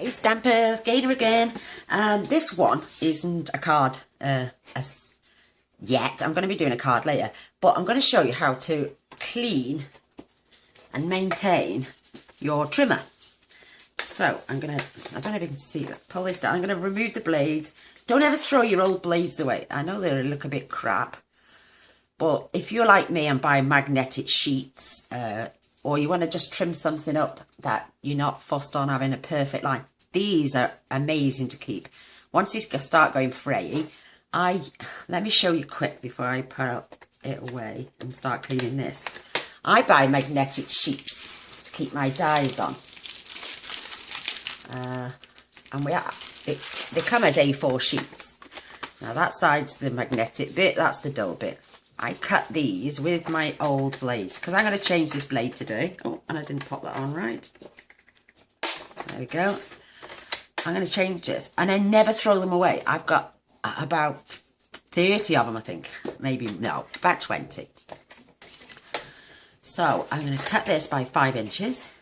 Hey Stampers, Gator again. This one isn't a card yet. I'm going to be doing a card later. But I'm going to show you how to clean and maintain your trimmer. So I'm going to, I don't know if you can see that, pull this down. I'm going to remove the blades. Don't ever throw your old blades away. I know they look a bit crap. But if you're like me and buy magnetic sheets, or you want to just trim something up that you're not fussed on having a perfect line, these are amazing to keep. Once these start going frayy, let me show you quick before I put it away and start cleaning this. I buy magnetic sheets to keep my dies on. And they come as A4 sheets. Now that side's the magnetic bit, that's the dull bit. I cut these with my old blades because I'm going to change this blade today. Oh, and I didn't pop that on right. There we go. I'm going to change this and I never throw them away. I've got about 30 of them, I think. Maybe, no, about 20. So I'm going to cut this by 5 inches.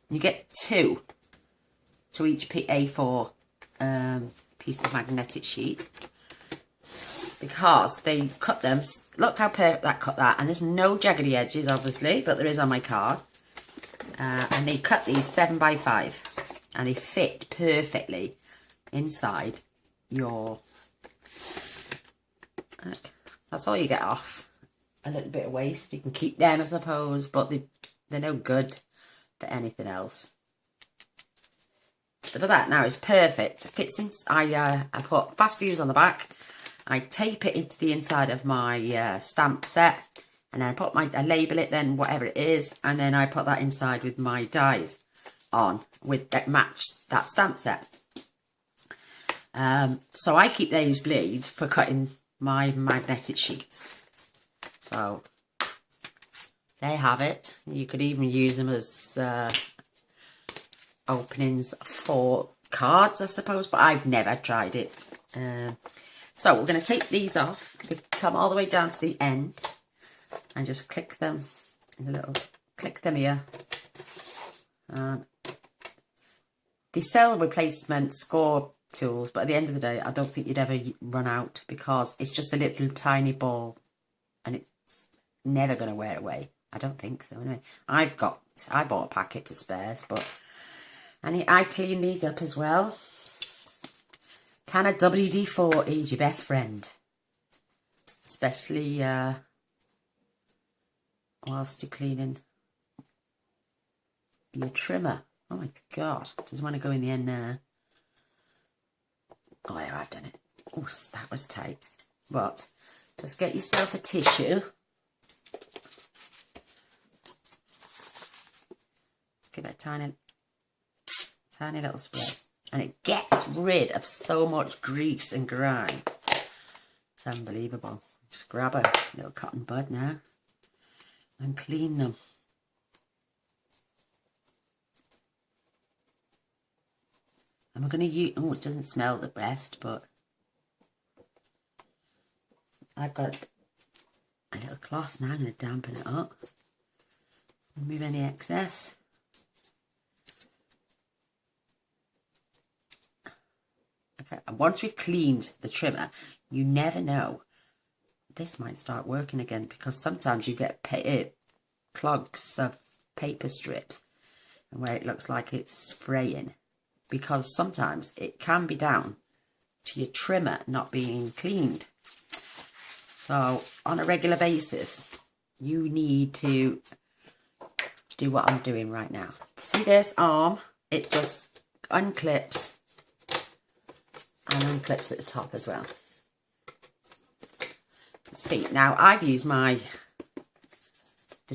You get 2 to each A4 piece of magnetic sheet. Because they cut them, look how perfect that cut that, and there's no jaggedy edges obviously, but there is on my card. And they cut these 7 by 5 and they fit perfectly inside your, that's all you get off. A little bit of waste, you can keep them I suppose, but they're no good for anything else. So for that now it's perfect, it fits in. I put fast views on the back. I tape it into the inside of my stamp set, and then I label it then whatever it is, and then I put that inside with my dies on with that match that stamp set. So I keep those blades for cutting my magnetic sheets. So there you have it. You could even use them as openings for cards, I suppose, but I've never tried it. So we're going to take these off, come all the way down to the end and just click them, click them here. They sell replacement score tools, but at the end of the day, I don't think you'd ever run out because it's just a little tiny ball and it's never going to wear away. I don't think so anyway. I bought a packet for spares, but I clean these up as well. Can of WD-40 is your best friend, especially whilst you're cleaning your trimmer. Oh my god, doesn't want to go in the end there. Oh, there, I've done it. Oh, that was tight. But just get yourself a tissue. Just give it a tiny little spray. And it gets rid of so much grease and grime. It's unbelievable. Just grab a little cotton bud now and clean them. And we're going to use, oh, it doesn't smell the best, but I've got a little cloth now. I'm going to dampen it up. Remove any excess. Okay, and once we've cleaned the trimmer, you never know. This might start working again because sometimes you get clogs of paper strips and where it looks like it's spraying because sometimes it can be down to your trimmer not being cleaned. So on a regular basis, you need to do what I'm doing right now. See this arm? It just unclips. And unclips at the top as well. See, now I've used the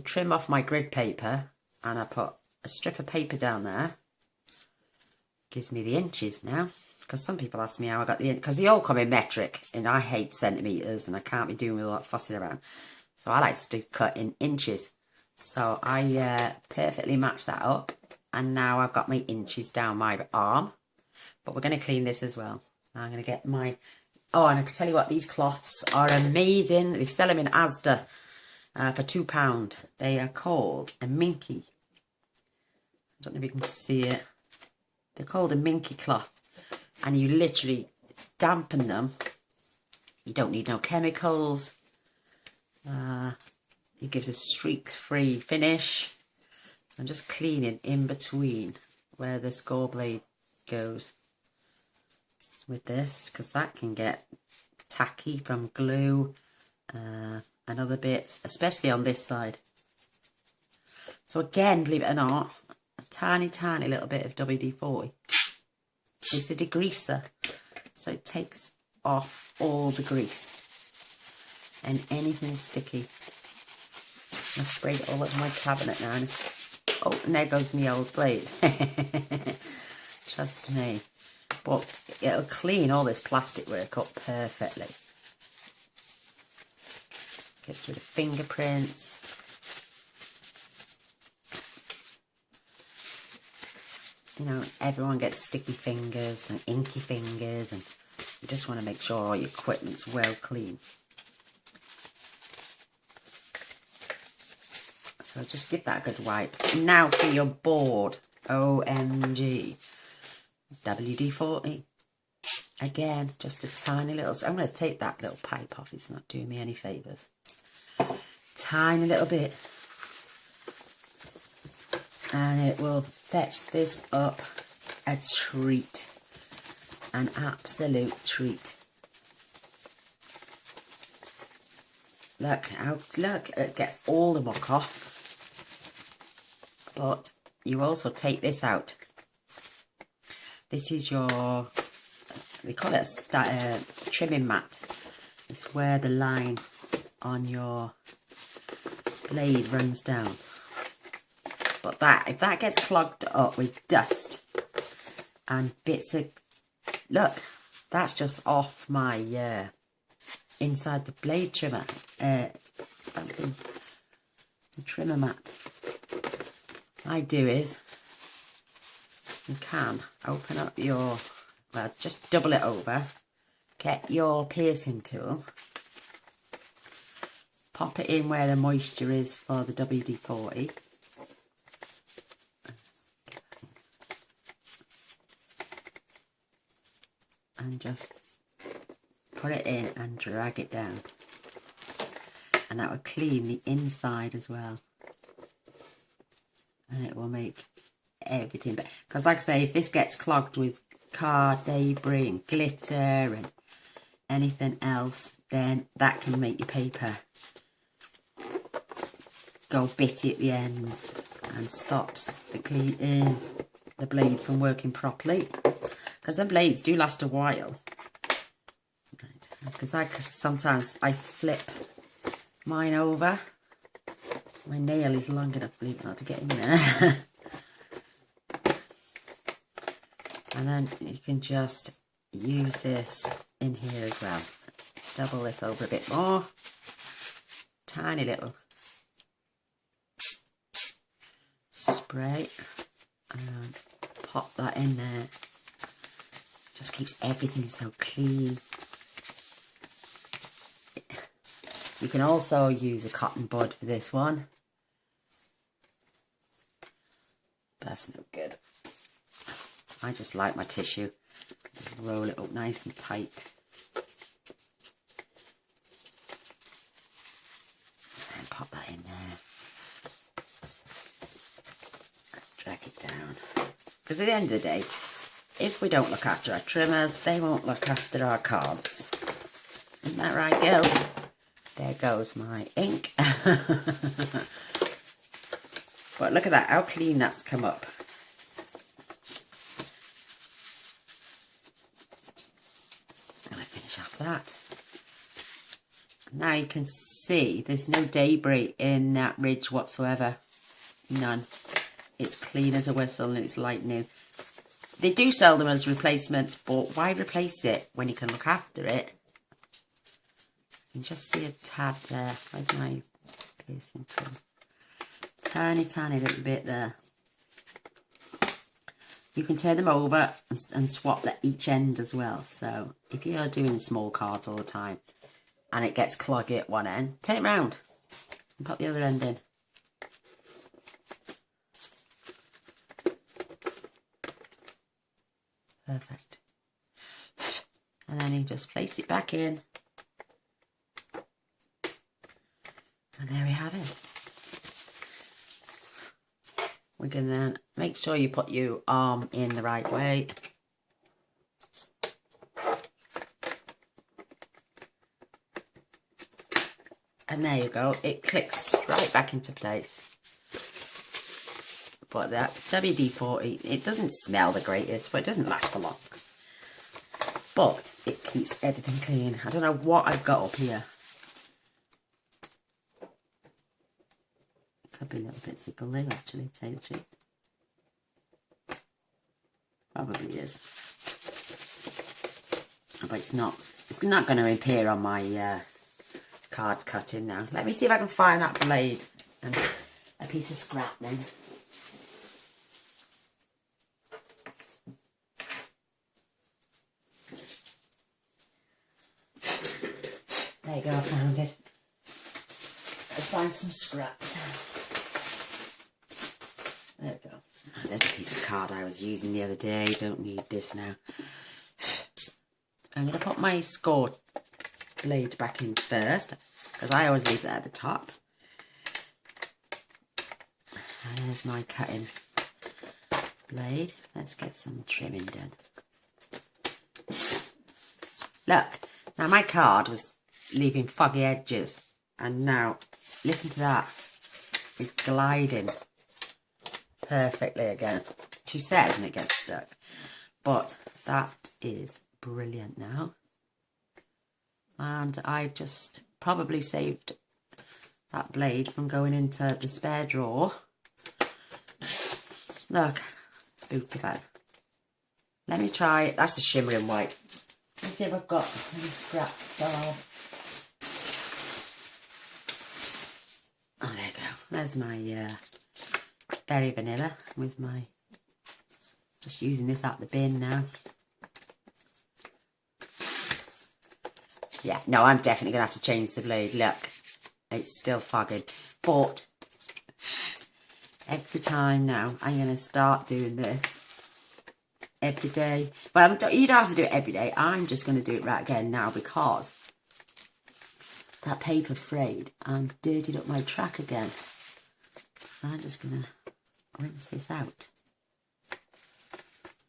trim off my grid paper and I put a strip of paper down there. Gives me the inches now. Because some people ask me how I got the inch. Because they all come in metric and I hate centimetres and I can't be doing with a lot of fussing around. So I like to cut in inches. So I perfectly match that up. And now I've got my inches down my arm. But we're going to clean this as well. I'm going to get my... Oh, and I can tell you what, these cloths are amazing. They sell them in Asda for £2. They are called a minky. I don't know if you can see it. They're called a minky cloth. And you literally dampen them. You don't need no chemicals. It gives a streak-free finish. I'm just cleaning in between where the score blade goes with this, because that can get tacky from glue and other bits, especially on this side. So again, believe it or not, a tiny little bit of WD-40. It's a degreaser, so it takes off all the grease and anything sticky. I've sprayed it all over my cabinet now, and and there goes my old blade. Trust me. But it'll clean all this plastic work up perfectly. Gets rid of fingerprints. You know, everyone gets sticky fingers and inky fingers, and you just want to make sure all your equipment's well clean. So just give that a good wipe. Now for your board. OMG. WD-40. Again, just a tiny little... I'm going to take that little pipe off. It's not doing me any favours. Tiny little bit. And it will fetch this up a treat. An absolute treat. Look, it gets all the muck off. But you also take this out. This is your, we call it a trimming mat. It's where the line on your blade runs down. But if that gets clogged up with dust and bits of, look, that's just off my inside the blade trimmer, Stampin trimmer mat. I do is, you can open up your, well, just double it over, get your piercing tool, pop it in where the moisture is for the WD-40, and just put it in and drag it down, and that will clean the inside as well. And it will make everything better. Because like I say, if this gets clogged with card debris and glitter and anything else, then that can make your paper go bitty at the ends and stops the blade from working properly. Because the blades do last a while. Because sometimes I flip mine over. My nail is long enough, believe it or not, to get in there. And then you can just use this in here as well. Double this over a bit more. Tiny little spray. And pop that in there. Just keeps everything so clean. You can also use a cotton bud for this one. That's no good. I just like my tissue. Roll it up nice and tight. And pop that in there. Drag it down. Because at the end of the day, if we don't look after our trimmers, they won't look after our cards. Isn't that right, Gil? There goes my ink. But look at that, how clean that's come up. I'm going to finish off that. Now you can see there's no debris in that ridge whatsoever. None. It's clean as a whistle and it's like new. They do sell them as replacements, but why replace it when you can look after it? You can just see a tad there. Where's my piercing tool? Tiny little bit there. You can turn them over and swap at each end as well. So if you're doing small cards all the time and it gets cloggy at one end, turn it round and put the other end in. Perfect. And then you just place it back in. And there we have it. We can then make sure you put your arm in the right way. And there you go, it clicks right back into place. But that WD-40, it doesn't smell the greatest, but it doesn't last for long. But it keeps everything clean. I don't know what I've got up here. Could be little bits of glue actually, tell you the truth. Probably is. But it's not going to appear on my card cutting now. Let me see if I can find that blade and a piece of scrap then. There you go, I found it. Let's find some scraps. There we go. Oh, there's a piece of card I was using the other day. Don't need this now. I'm going to put my score blade back in first, because I always leave it at the top. And there's my cutting blade. Let's get some trimming done. Look, now my card was leaving foggy edges, and now listen to that. It's gliding perfectly again. She says, and it gets stuck. But that is brilliant now. And I've just probably saved that blade from going into the spare drawer. Look, beautiful. Let me try, that's a shimmering white. Let's see if I've got any scraps still. Oh, there you go. There's my berry vanilla with my, just using this out the bin now. Yeah, no, I'm definitely going to have to change the blade. Look, it's still fogging. But every time now, I'm going to start doing this every day. Well, you don't have to do it every day. I'm just going to do it right again now, because that paper frayed and dirtied up my track again. So I'm just going to rinse this out.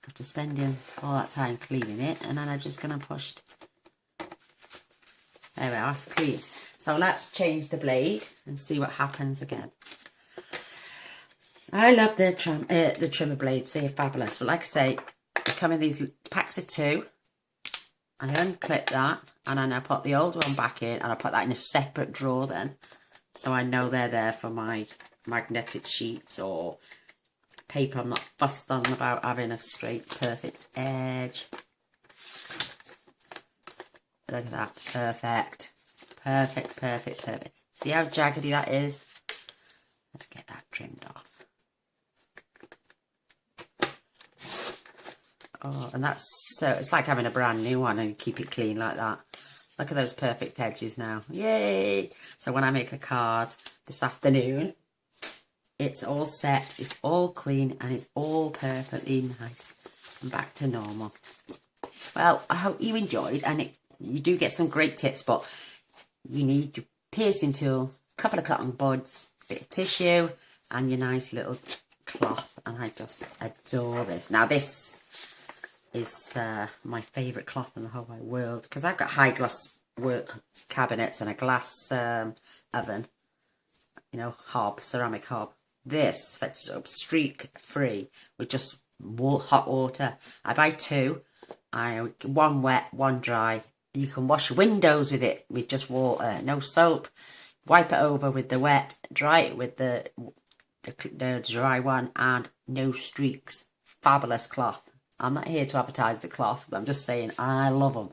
After spending all that time cleaning it, and then I'm just going to push. There we are, it's clean. So let's change the blade and see what happens again. I love the trimmer blades, they're fabulous. But like I say, they come in these packs of 2. I unclip that, and then I put the old one back in, and I put that in a separate drawer then. So I know they're there for my magnetic sheets or paper I'm not fussed on about having a straight, perfect edge. Look at that, perfect. Perfect, perfect, perfect. See how jaggedy that is? Let's get that trimmed off. Oh, and that's so, it's like having a brand new one and keep it clean like that. Look at those perfect edges now. Yay! So when I make a card this afternoon, it's all set, it's all clean, and it's all perfectly nice and back to normal. Well, I hope you enjoyed, and you do get some great tips, but you need your piercing tool, a couple of cotton buds, a bit of tissue, and your nice little cloth, and I just adore this. Now this is my favourite cloth in the whole wide world, because I've got high gloss work cabinets and a glass oven, you know, hob, ceramic hob. This fits up streak free with just hot water. I buy 2, one wet, one dry. You can wash your windows with it with just water, no soap. Wipe it over with the wet, dry it with the dry one, and no streaks. Fabulous cloth. I'm not here to advertise the cloth, but I'm just saying I love them.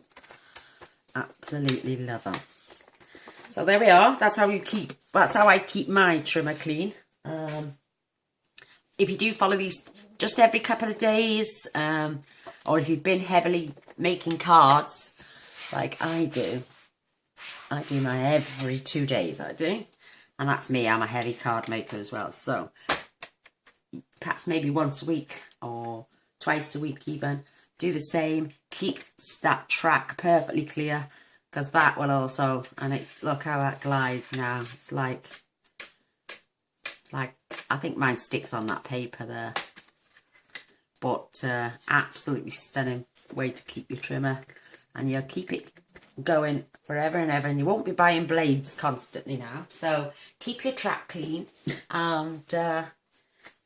Absolutely love them. So there we are. That's how I keep my trimmer clean. If you do follow these just every couple of days, or if you've been heavily making cards like I do my every 2 days, I do. And that's me, I'm a heavy card maker as well. So perhaps maybe once a week or twice a week even. Do the same. Keep that track perfectly clear, because that will also, and look how that glides now. It's like, I think mine sticks on that paper there. But absolutely stunning way to keep your trimmer, and you'll keep it going forever and ever, and you won't be buying blades constantly now. So keep your track clean and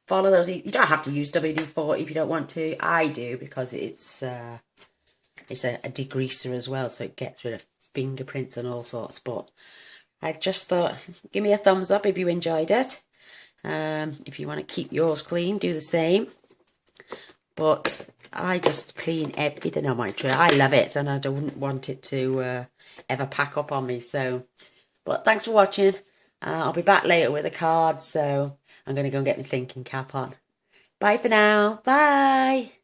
follow those. You don't have to use WD-40 if you don't want to. I do, because it's a degreaser as well, so it gets rid of fingerprints and all sorts. But I just thought, give me a thumbs up if you enjoyed it. If you want to keep yours clean, do the same. But I just clean everything on my tray. I love it, and I don't want it to ever pack up on me. So, but thanks for watching. I'll be back later with a card, so I'm going to go and get my thinking cap on. Bye for now. Bye.